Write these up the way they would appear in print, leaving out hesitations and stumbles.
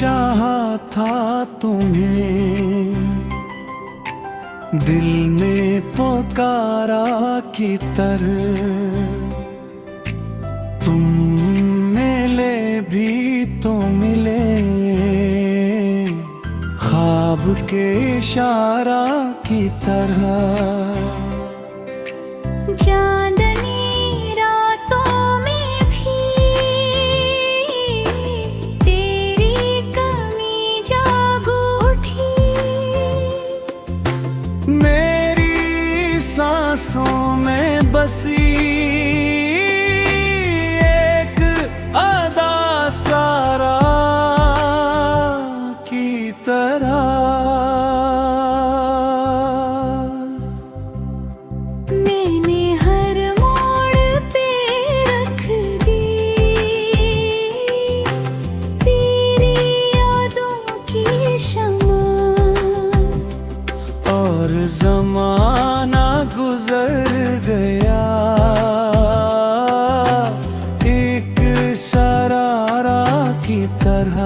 चाहा था तुम्हें, दिल ने पुकारा की तरह, तुम मिले भी तो मिले, ख्वाब के इशारा की तरह। चांदनी रातों में भी तेरी कमी जाग उठी, मेरी सांसों में बसी एक अदा सारा की तरह। मैंने हर मोड़ पे रख दी तेरी यादों की शमा, और ज़माना गुजर गया एक शरारा की तरह।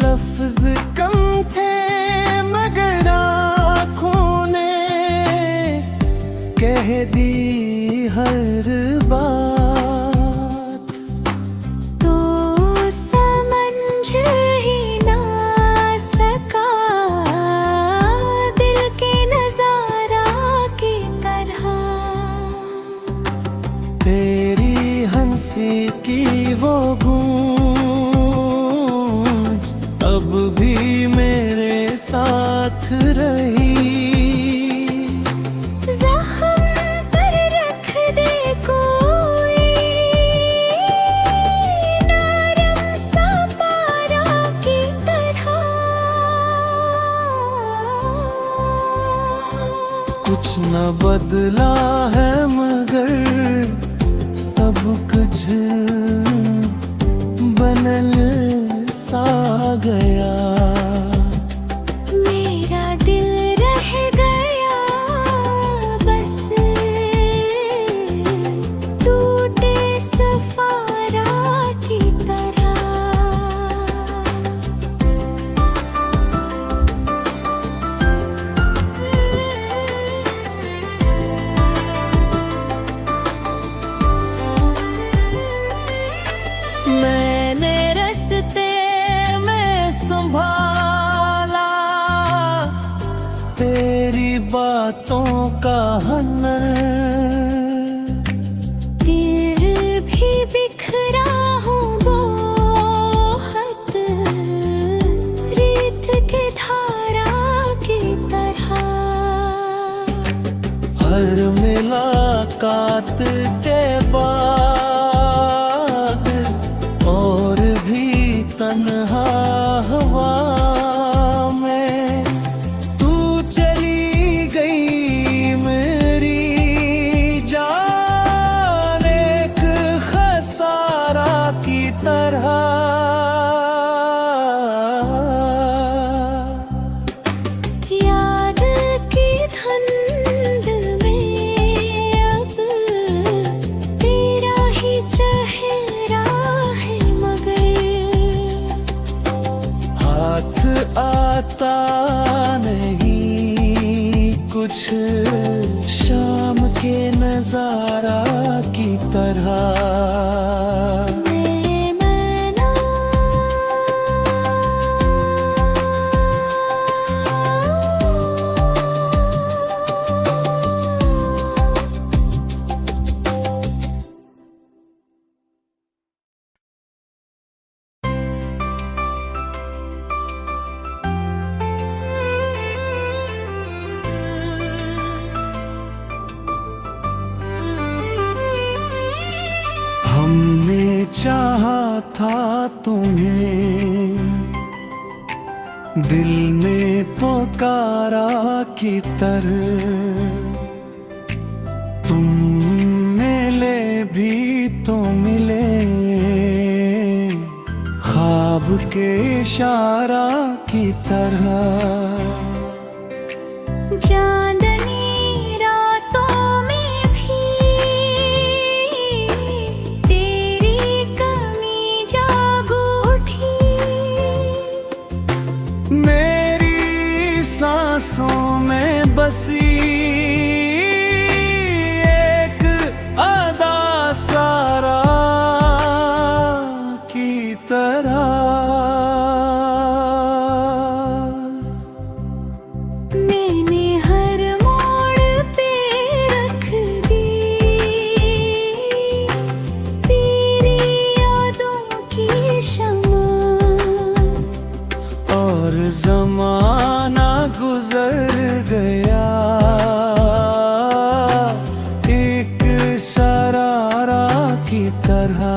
लफ्ज कम थे मगर आँखों ने कह दी हर बात, तो समझ ही ना सका दिल के नजारा की तरह। तेरी हंसी की वो अब भी मेरे साथ रही, ज़ख्म पर रख दे कोई नरम सा पारा की तरह। कुछ न बदला है मगर सब कुछ बनल सा गया। मेरा दिल रह गया बस टूटे सफारा की तरह। मैंने रस्ते संभाला तेरी बातों का हनन, फिर भी बिखरा हूँ बहुत रेत के धारा की तरह। हर मुलाकात के बाद और भी तन्हा हवा में तू चली गई मेरी जान एक खसारा की तरह। याद की धुंध में अब तेरा ही चेहरा है मगर हाथ आता नहीं कुछ शाम के नजारा की तरह। हमने चाहा था तुम्हें, दिल ने पुकारा की तरह तुम मिले भी तो मिले, ख्वाब के इशारा की तरह। चांदनी रातों में भी तेरी कमी जाग उठी, मेरी सांसों में बसी एक अदा सारा की तरह। मैंने हर मोड़ पे रख दी तेरी यादों की शमा, और जमाना गुजर गया एक शरारा की तरह।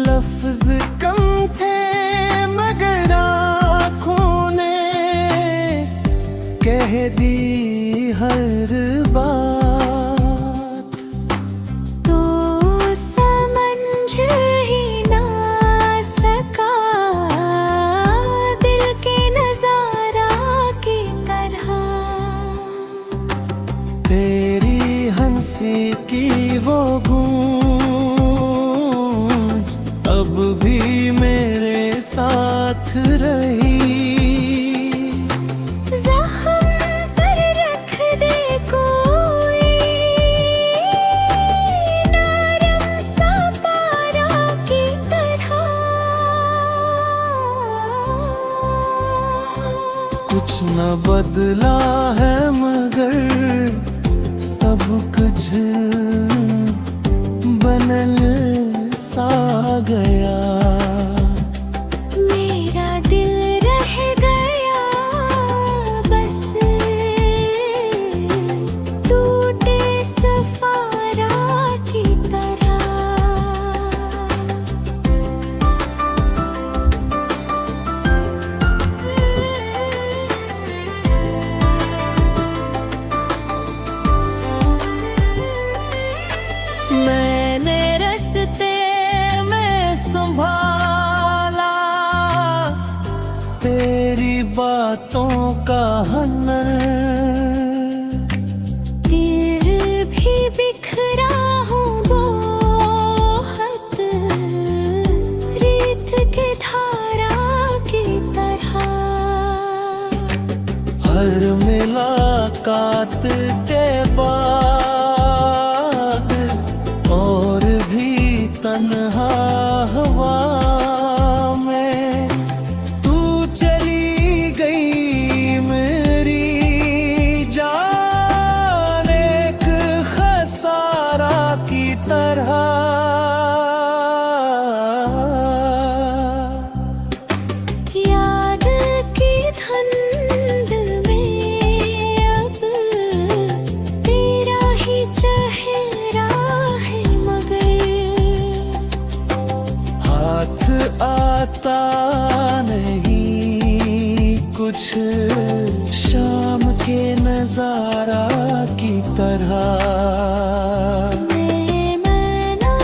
लफ्ज कम थे मगर आँखों ने कह दी हर बात, तो समझ ही ना सका दिल के नजारा की तरह। तेरी हंसी की वो गूंज अब भी मेरे साथ रही, जख्म पर रख दे कोई नरम सा पारा की तरह। कुछ न बदला है मगर सब कुछ बनल सा गया। मेरा दिल रह गया बस टूटे सफारा की तरह। मैंने रस्ते में संभाला तेरी बातों का हनन, फिर भी बिखरा हूँ बहुत रेत के धारा की तरह। हर मुलाकात के बाद और भी तन्हा हवा में तू चली गई मेरी जान एक खसारा की तरह। याद की धुंध में अब तेरा ही चेहरा है मगर हाथ आता नहीं कुछ शाम के नजारा की तरह। बेमना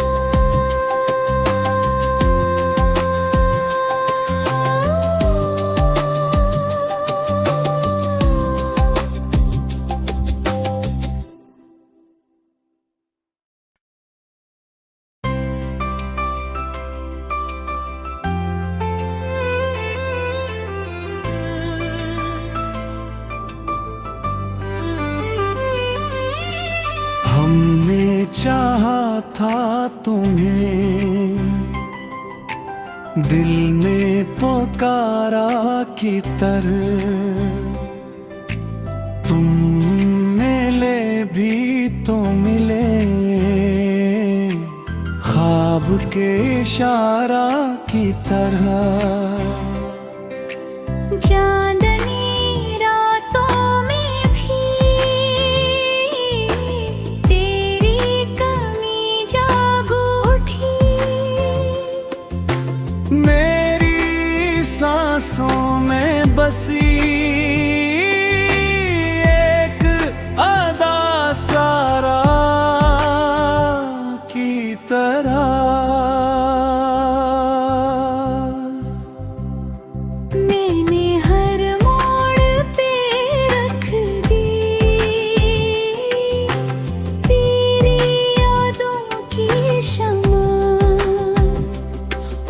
हमने चाहा था तुम्हें, दिल ने पुकारा की तरह इशारा की तरह। चांदनी रातों में भी तेरी कमी जाग उठी। मेरी सांसों में बसी एक अदा सारा की तरह। मैंने हर मोड़ पे रख दी तेरी यादों की शमा।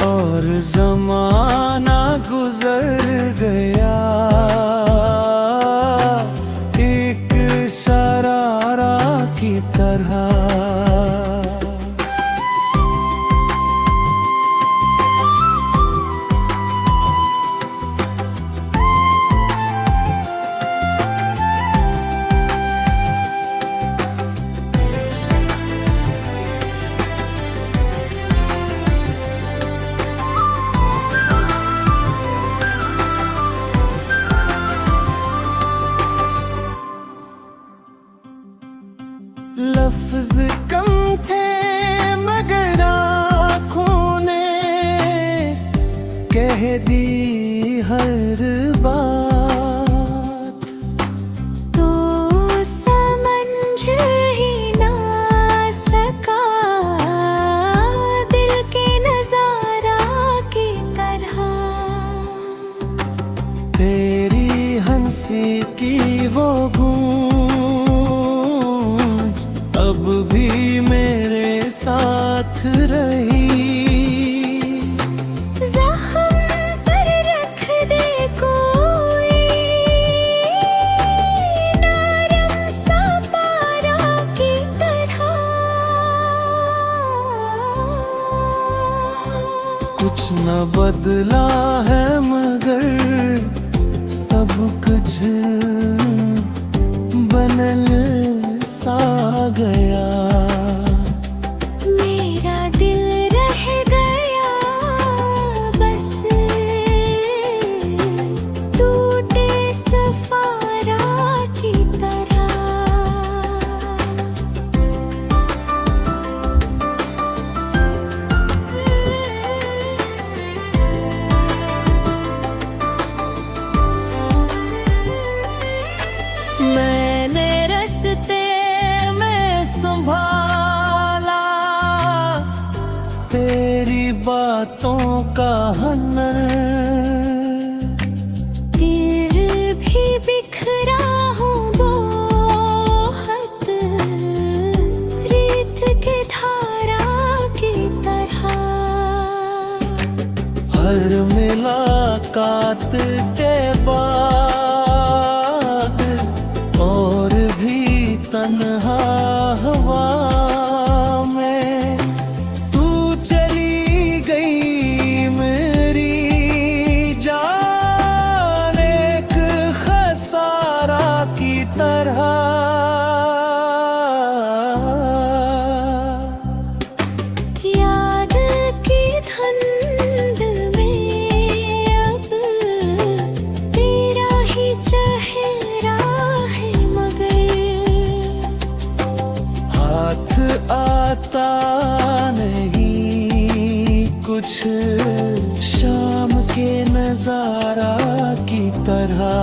और जमाना गुजर गया एक शरारा की तरह। लफ्ज कम थे मगर आँखों ने कह दी हर बात। तो समझ ही ना सका दिल के नजारा की तरह। तेरी हंसी की वो अब भी मेरे साथ रही। ज़ख्म पर रख दे कोई नरम सा पारा की तरह। कुछ न बदला है मगर सब कुछ बनल सा गया। मेरा दिल रह गया बस टूटे सफारा की तरह। मैंने रस्ते में संभाला तेरी बातों का हनर। फिर भी बिखरा हूँ बहुत रेत के धारा की तरह। हर मुलाकात के बाद और भी तन्हा हवा में तू चली गई मेरी जान एक खसारा की तरह। याद की धुंध में अब तेरा ही चेहरा है मगर हाथ आता नहीं कुछ शाम के नजारा की तरह।